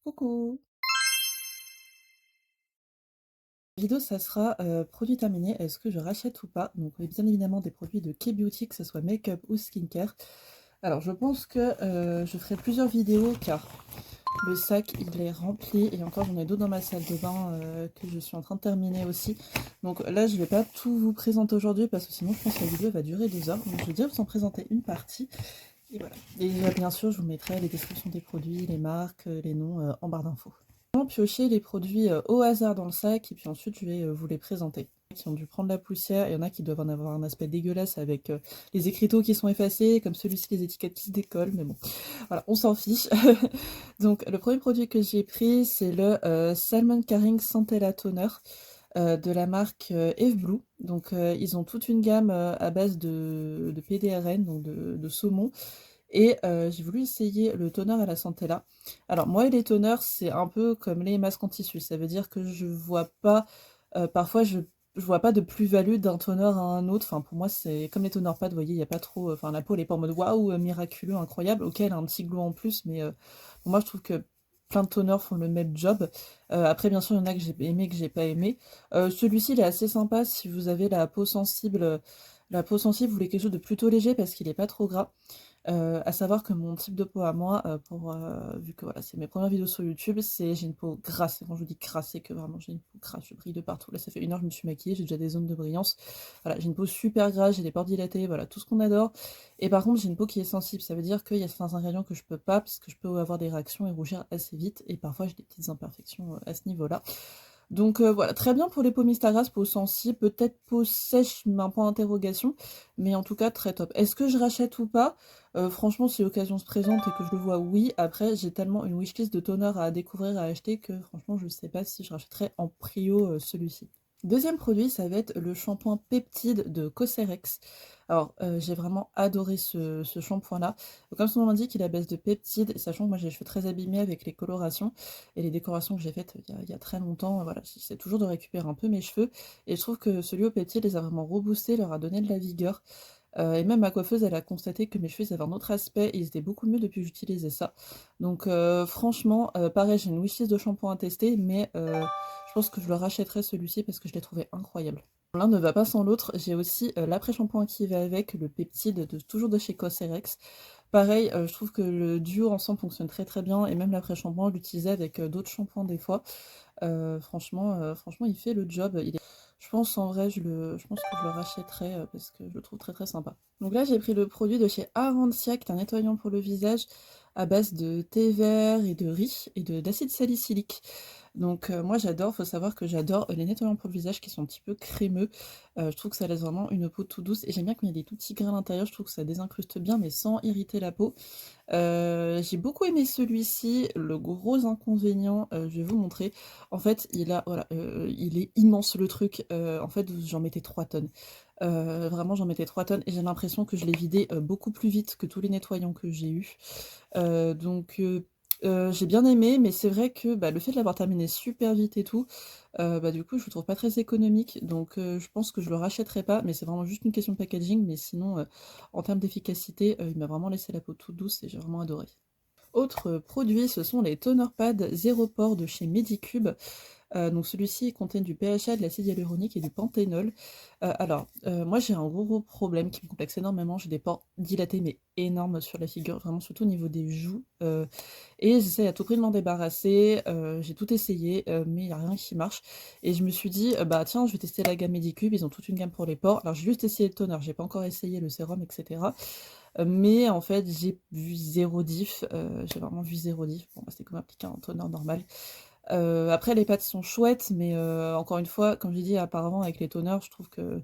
Coucou! La vidéo, ça sera produit terminé, est-ce que je rachète ou pas? Donc, bien évidemment, des produits de K-Beauty, que ce soit make-up ou skincare. Alors, je pense que je ferai plusieurs vidéos car le sac il est rempli et encore j'en ai d'autres dans ma salle de bain que je suis en train de terminer aussi. Donc là, je vais pas tout vous présenter aujourd'hui parce que sinon, je pense que la vidéo elle va durer 2 heures. Donc, je vais déjà vous en présenter une partie. Et voilà. Et bien sûr, je vous mettrai les descriptions des produits, les marques, les noms en barre d'infos. Piocher les produits au hasard dans le sac et puis ensuite je vais vous les présenter. Qui ont dû prendre la poussière, il y en a qui doivent en avoir un aspect dégueulasse avec les écriteaux qui sont effacés, comme celui-ci les étiquettes qui se décollent, mais bon, voilà, on s'en fiche. Donc le premier produit que j'ai pris c'est le Salmon Caring Centella Toner de la marque Eve Blue. Donc ils ont toute une gamme à base de PDRN, donc de saumon. Et j'ai voulu essayer le toner à la Centella. Alors moi, les toners, c'est un peu comme les masques en tissu. Ça veut dire que je vois pas, parfois je vois pas de plus-value d'un toner à un autre. Enfin, pour moi, c'est comme les toners pâtes, vous voyez, il n'y a pas trop. Enfin, la peau, elle est pas en mode waouh, miraculeux, incroyable. Ok, elle a un petit glow en plus, mais pour moi, je trouve que plein de toners font le même job. Après, bien sûr, il y en a que j'ai aimé, que j'ai pas aimé. Celui-ci, il est assez sympa si vous avez la peau sensible. La peau sensible, vous voulez quelque chose de plutôt léger parce qu'il est pas trop gras. À savoir que mon type de peau à moi, vu que voilà, c'est mes premières vidéos sur YouTube, j'ai une peau grasse. Et quand je vous dis grasse, c'est que vraiment j'ai une peau grasse, je brille de partout. Là, ça fait 1 heure que je me suis maquillée, j'ai déjà des zones de brillance. Voilà, j'ai une peau super grasse, j'ai des pores dilatés, voilà, tout ce qu'on adore. Et par contre, j'ai une peau qui est sensible. Ça veut dire qu'il y a certains ingrédients que je peux pas, parce que je peux avoir des réactions et rougir assez vite. Et parfois, j'ai des petites imperfections à ce niveau-là. Donc voilà, très bien pour les peaux grasses, peau sensible, peut-être peau sèche, mais un point d'interrogation, mais en tout cas très top. Est-ce que je rachète ou pas? Franchement, si l'occasion se présente et que je le vois, oui. Après, j'ai tellement une wishlist de toner à découvrir, à acheter, que franchement, je sais pas si je rachèterai en prio celui-ci. Deuxième produit, ça va être le shampoing Peptide de Cosrx. Alors, j'ai vraiment adoré ce shampoing-là. Comme son nom l'indique, il est à base de peptides, sachant que moi j'ai les cheveux très abîmés avec les colorations et les décorations que j'ai faites il y a très longtemps. Voilà, j'essaie toujours de récupérer un peu mes cheveux et je trouve que celui au peptides les a vraiment reboostés, leur a donné de la vigueur. Et même ma coiffeuse, elle a constaté que mes cheveux ils avaient un autre aspect et ils étaient beaucoup mieux depuis que j'utilisais ça. Donc franchement, pareil, j'ai une wishlist de shampoing à tester, mais je pense que je le rachèterai celui-ci parce que je l'ai trouvé incroyable. L'un ne va pas sans l'autre, j'ai aussi l'après-shampoing qui va avec, le peptide toujours de chez Cosrx. Pareil, je trouve que le duo ensemble fonctionne très très bien et même l'après-shampoing, je l'utilisais avec d'autres shampoings des fois. Franchement, il fait le job. Je pense en vrai, je pense que je le rachèterai parce que je le trouve très très sympa. Donc là, j'ai pris le produit de chez Arantia, qui est un nettoyant pour le visage à base de thé vert et de riz et d'acide salicylique. Donc moi j'adore, faut savoir que j'adore les nettoyants pour le visage qui sont un petit peu crémeux. Je trouve que ça laisse vraiment une peau tout douce et j'aime bien quand il y a des tout petits grains à l'intérieur, je trouve que ça désincruste bien mais sans irriter la peau. J'ai beaucoup aimé celui-ci. Le gros inconvénient, je vais vous montrer. En fait, voilà, il est immense le truc. En fait, j'en mettais 3 tonnes. Vraiment, j'en mettais 3 tonnes et j'ai l'impression que je l'ai vidé beaucoup plus vite que tous les nettoyants que j'ai eus. Donc, j'ai bien aimé, mais c'est vrai que bah, le fait de l'avoir terminé super vite et tout, bah, du coup, je le trouve pas très économique. Donc, je pense que je le rachèterai pas, mais c'est vraiment juste une question de packaging. Mais sinon, en termes d'efficacité, il m'a vraiment laissé la peau toute douce et j'ai vraiment adoré. Autre produit, ce sont les toner pads zéro pore de chez Medicube. Donc celui-ci contient du PHA, de l'acide hyaluronique et du panthénol. Moi j'ai un gros problème qui me complexe énormément. J'ai des pores dilatés mais énormes sur la figure, vraiment surtout au niveau des joues. Et j'essaie à tout prix de m'en débarrasser. J'ai tout essayé, mais il n'y a rien qui marche. Et je me suis dit, bah tiens, je vais tester la gamme Medicube. Ils ont toute une gamme pour les pores. Alors j'ai juste essayé le toner, j'ai pas encore essayé le sérum, etc. Mais en fait, j'ai vu zéro diff. J'ai vraiment vu zéro diff. Bon, bah, c'était comme appliquer un toner normal. Après, les pattes sont chouettes, mais encore une fois, comme j'ai dit apparemment avec les toners, je trouve que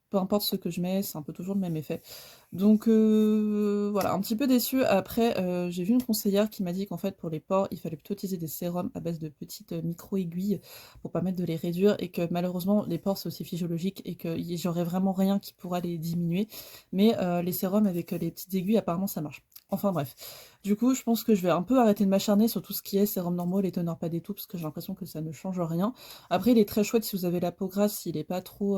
peu importe ce que je mets, c'est un peu toujours le même effet. Donc voilà, un petit peu déçue. Après, j'ai vu une conseillère qui m'a dit qu'en fait, pour les pores, il fallait plutôt utiliser des sérums à base de petites micro-aiguilles pour permettre de les réduire et que malheureusement, les pores, c'est aussi physiologique et que j'aurais vraiment rien qui pourra les diminuer. Mais les sérums avec les petites aiguilles, apparemment, ça marche. Enfin bref. Du coup, je pense que je vais un peu arrêter de m'acharner sur tout ce qui est sérum normaux, les teneurs pas et tout, parce que j'ai l'impression que ça ne change rien. Après, il est très chouette si vous avez la peau grasse, il est pas trop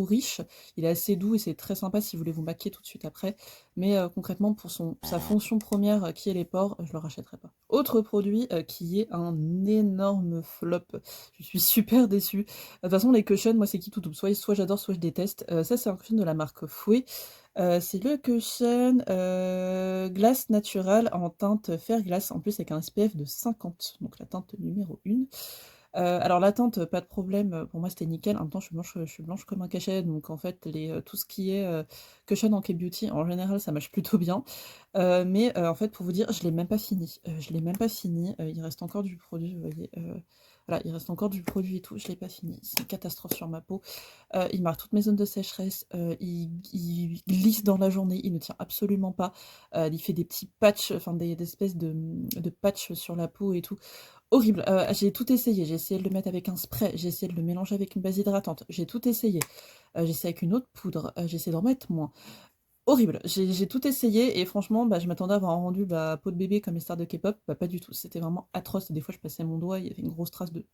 riche, il est assez doux et c'est très sympa si vous voulez vous maquiller tout de suite après. Mais concrètement, pour sa fonction première qui est les pores, je le rachèterai pas. Autre produit qui est un énorme flop. Je suis super déçue. De toute façon, les cushions, moi c'est qui tout double. Soit j'adore, soit je déteste. Ça, c'est un cushion de la marque Fouet. C'est le cushion glace naturelle en teinte fer glace, en plus avec un SPF de 50, donc la teinte numéro 1. Alors la teinte, pas de problème, pour moi c'était nickel. En même temps, je suis blanche comme un cachet, donc en fait, tout ce qui est cushion en K-beauty, en général, ça marche plutôt bien. Mais en fait, pour vous dire, je l'ai même pas fini. Je l'ai même pas fini. Il reste encore du produit, vous voyez. Voilà, il reste encore du produit et tout. Je l'ai pas fini. C'est une catastrophe sur ma peau. Il marque toutes mes zones de sécheresse. Il glisse dans la journée. Il ne tient absolument pas. Il fait des petits patchs, enfin des espèces de patchs sur la peau et tout. Horrible. J'ai tout essayé. J'ai essayé de le mettre avec un spray. J'ai essayé de le mélanger avec une base hydratante. J'ai tout essayé. J'ai essayé avec une autre poudre. J'ai essayé d'en mettre moins. Horrible, j'ai tout essayé et franchement, bah, je m'attendais à avoir un rendu peau de bébé comme les stars de K-pop, bah, pas du tout, c'était vraiment atroce. Des fois, je passais mon doigt, il y avait une grosse trace de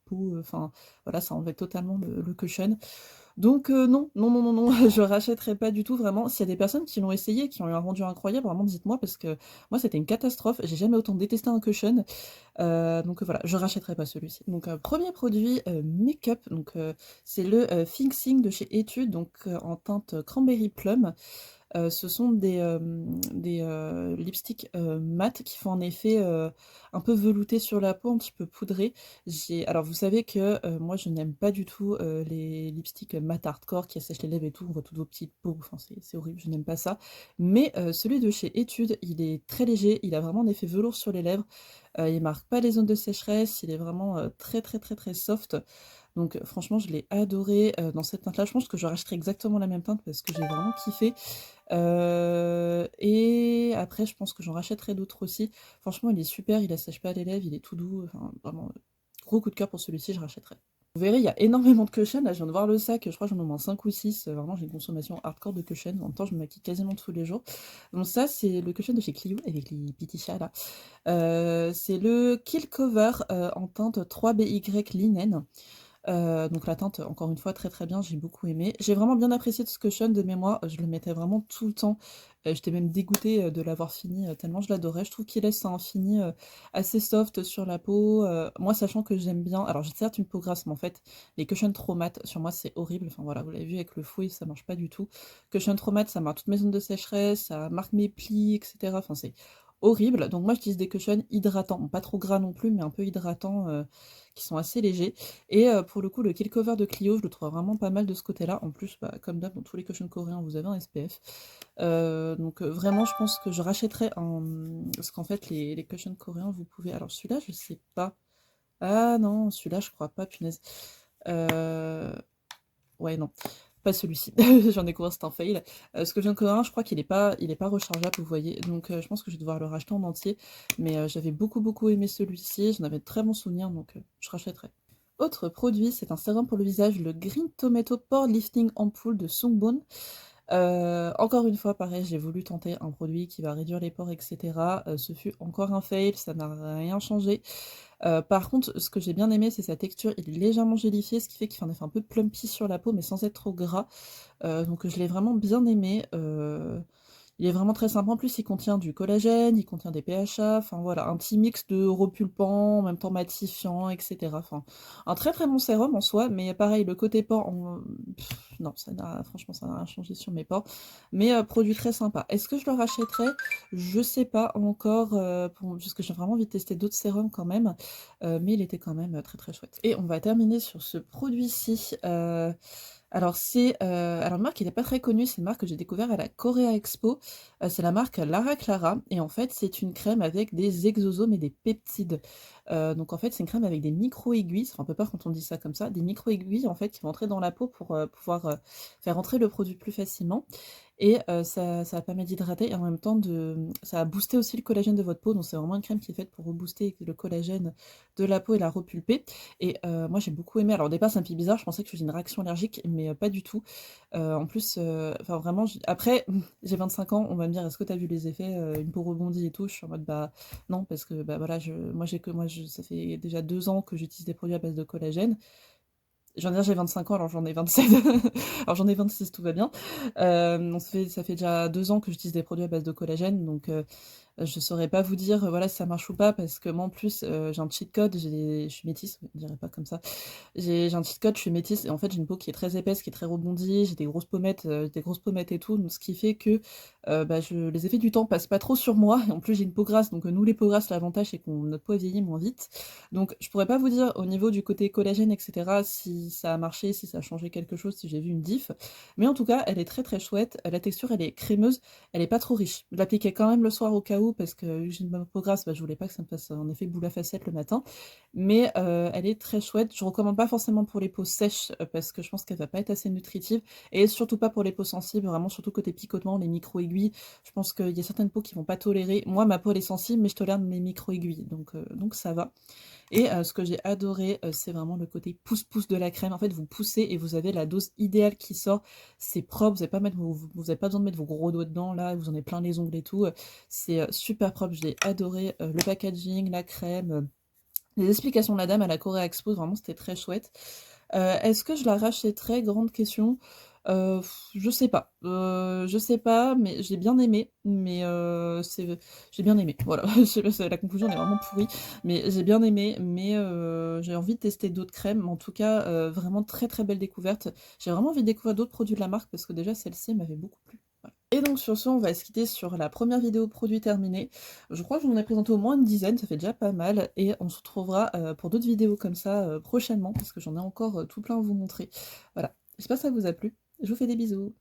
peau, enfin voilà, ça enlevait totalement le cushion. Donc non, non, non, non, non, je rachèterai pas du tout vraiment. S'il y a des personnes qui l'ont essayé, qui ont eu un rendu incroyable, vraiment dites-moi parce que moi c'était une catastrophe, j'ai jamais autant détesté un cushion. Donc voilà, je rachèterai pas celui-ci. Donc premier produit make-up, donc c'est le Fixing de chez Etude, donc en teinte Cranberry Plum. Ce sont des lipsticks mat qui font un effet un peu velouté sur la peau, un petit peu poudré. Alors vous savez que moi je n'aime pas du tout les lipsticks mat hardcore qui assèchent les lèvres et tout, on voit toutes vos petites peaux, enfin c'est horrible, je n'aime pas ça. Mais celui de chez Etude, il est très léger, il a vraiment un effet velours sur les lèvres, il marque pas les zones de sécheresse, il est vraiment très très très très soft. Donc franchement, je l'ai adoré dans cette teinte-là. Je pense que je rachèterai exactement la même teinte parce que j'ai vraiment kiffé. Et après, je pense que j'en rachèterai d'autres aussi. Franchement, il est super, il assèche pas les lèvres, il est tout doux. Enfin, vraiment, gros coup de cœur pour celui-ci, je rachèterai. Vous verrez, il y a énormément de cushions. Là, je viens de voir le sac, je crois que j'en ai au moins 5 ou 6. Vraiment, j'ai une consommation hardcore de cushions. En même temps, je me maquille quasiment tous les jours. Donc ça, c'est le cushion de chez Clio, avec les petits chats là. C'est le Kill Cover en teinte 3BY Linen. Donc la teinte, encore une fois, très très bien, j'ai beaucoup aimé. J'ai vraiment bien apprécié de ce cushion de mémoire, je le mettais vraiment tout le temps. J'étais même dégoûtée de l'avoir fini, tellement je l'adorais. Je trouve qu'il laisse un fini assez soft sur la peau. Moi, sachant que j'aime bien, alors j'ai certes une peau grasse, mais en fait, les cushions trop mat, sur moi, c'est horrible. Enfin voilà, vous l'avez vu avec le fouet, ça marche pas du tout. Cushion trop mat, ça marque toutes mes zones de sécheresse, ça marque mes plis, etc. Enfin, c'est horrible. Donc moi, j'utilise des cushions hydratants, bon, pas trop gras non plus, mais un peu hydratants, qui sont assez légers. Et pour le coup, le Kill Cover de Clio, je le trouve vraiment pas mal de ce côté-là. En plus, bah, comme d'hab, dans tous les cushions coréens, vous avez un SPF. Donc vraiment, je pense que je rachèterai un... Parce qu'en fait, les cushions coréens, vous pouvez... Alors celui-là, je sais pas. Ah non, celui-là, je crois pas, punaise. Euh... Ouais, non. Pas celui-ci. J'en ai couvert, c'est un fail. Ce que je viens de coréen, je crois qu'il est pas rechargeable, vous voyez. Donc je pense que je vais devoir le racheter en entier. Mais j'avais beaucoup beaucoup aimé celui-ci. J'en avais de très bons souvenirs, donc je rachèterai. Autre produit, c'est un sérum pour le visage, le Green Tomato Pore Lifting Ampoule de Sungbone. Encore une fois, pareil, j'ai voulu tenter un produit qui va réduire les pores, etc. Ce fut encore un fail, ça n'a rien changé. Par contre, ce que j'ai bien aimé, c'est sa texture. Il est légèrement gélifié, ce qui fait qu'il fait un effet un peu plumpy sur la peau, mais sans être trop gras. Donc je l'ai vraiment bien aimé. Il est vraiment très sympa. En plus, il contient du collagène, il contient des PHA, enfin voilà, un petit mix de repulpant, en même temps matifiant, etc. Enfin, un très très bon sérum en soi, mais pareil, le côté port, non, franchement, ça n'a rien changé sur mes pores. Mais produit très sympa. Est-ce que je le rachèterai? Je sais pas encore, parce que j'ai vraiment envie de tester d'autres sérums quand même, mais il était quand même très très chouette. Et on va terminer sur ce produit-ci. Alors alors une marque qui n'est pas très connue, c'est une marque que j'ai découvert à la Korea Expo. C'est la marque Lara Clara et en fait c'est une crème avec des exosomes et des peptides. Donc en fait c'est une crème avec des micro-aiguilles, ça fait un peu peur quand on dit ça comme ça, des micro-aiguilles en fait qui vont entrer dans la peau pour pouvoir faire entrer le produit plus facilement. et ça va permettre d'hydrater et en même temps ça va booster aussi le collagène de votre peau, donc c'est vraiment une crème qui est faite pour rebooster le collagène de la peau et la repulper et moi j'ai beaucoup aimé. Alors au départ, ça me fait bizarre, je pensais que je faisais une réaction allergique, mais pas du tout. En plus, enfin vraiment, après, j'ai 25 ans, on va me dire: «Est-ce que tu as vu les effets, une peau rebondie et tout?» Je suis en mode: «Bah non», parce que, bah voilà, ça fait déjà 2 ans que j'utilise des produits à base de collagène. J'en dire j'ai 25 ans, alors j'en ai 27. Alors j'en ai 26, tout va bien. Ça fait déjà 2 ans que j'utilise des produits à base de collagène, donc je saurais pas vous dire, voilà, si ça marche ou pas parce que moi, en plus, j'ai un cheat code, je suis métisse, on dirait pas comme ça. J'ai un cheat code, je suis métisse et en fait, j'ai une peau qui est très épaisse, qui est très rebondie, j'ai des grosses pommettes et tout, donc ce qui fait que, bah, les effets du temps passent pas trop sur moi et en plus, j'ai une peau grasse, donc nous, les peaux grasses, l'avantage, c'est que notre peau vieillit moins vite. Donc je pourrais pas vous dire au niveau du côté collagène et cetera, si ça a marché, si ça a changé quelque chose, si j'ai vu une diff, mais en tout cas, elle est très, très chouette. La texture, elle est crémeuse, elle est pas trop riche. Je l'appliquais quand même le soir au cas où parce que vu que j'ai une bonne peau grasse, bah, je voulais pas que ça me fasse un effet boule à facettes le matin. Mais elle est très chouette. Je recommande pas forcément pour les peaux sèches parce que je pense qu'elle va pas être assez nutritive et surtout pas pour les peaux sensibles, vraiment surtout côté picotement, les micro-aiguilles. Je pense qu'il y a certaines peaux qui vont pas tolérer. Moi, ma peau elle est sensible, mais je tolère mes micro-aiguilles, donc ça va. Et ce que j'ai adoré, c'est vraiment le côté pousse-pousse de la crème. En fait, vous poussez et vous avez la dose idéale qui sort. C'est propre, vous avez pas besoin de mettre vos gros doigts dedans, là, vous en avez plein les ongles et tout. C'est super propre, je l'ai adoré. Le packaging, la crème, les explications de la dame à la Corée Expo, vraiment, c'était très chouette. Est-ce que je la rachèterais? Grande question. Je sais pas, mais j'ai bien aimé, mais j'ai bien aimé, voilà. Je sais pas, la conclusion est vraiment pourrie, mais j'ai bien aimé, mais j'ai envie de tester d'autres crèmes. Mais en tout cas, vraiment très, très belle découverte. J'ai vraiment envie de découvrir d'autres produits de la marque parce que déjà celle-ci m'avait beaucoup plu. Voilà. Et donc sur ce, on va se quitter sur la première vidéo produit terminée. Je crois que j'en ai présenté au moins une dizaine, ça fait déjà pas mal, et on se retrouvera pour d'autres vidéos comme ça prochainement, parce que j'en ai encore tout plein à vous montrer. Voilà, j'espère que ça vous a plu. Je vous fais des bisous.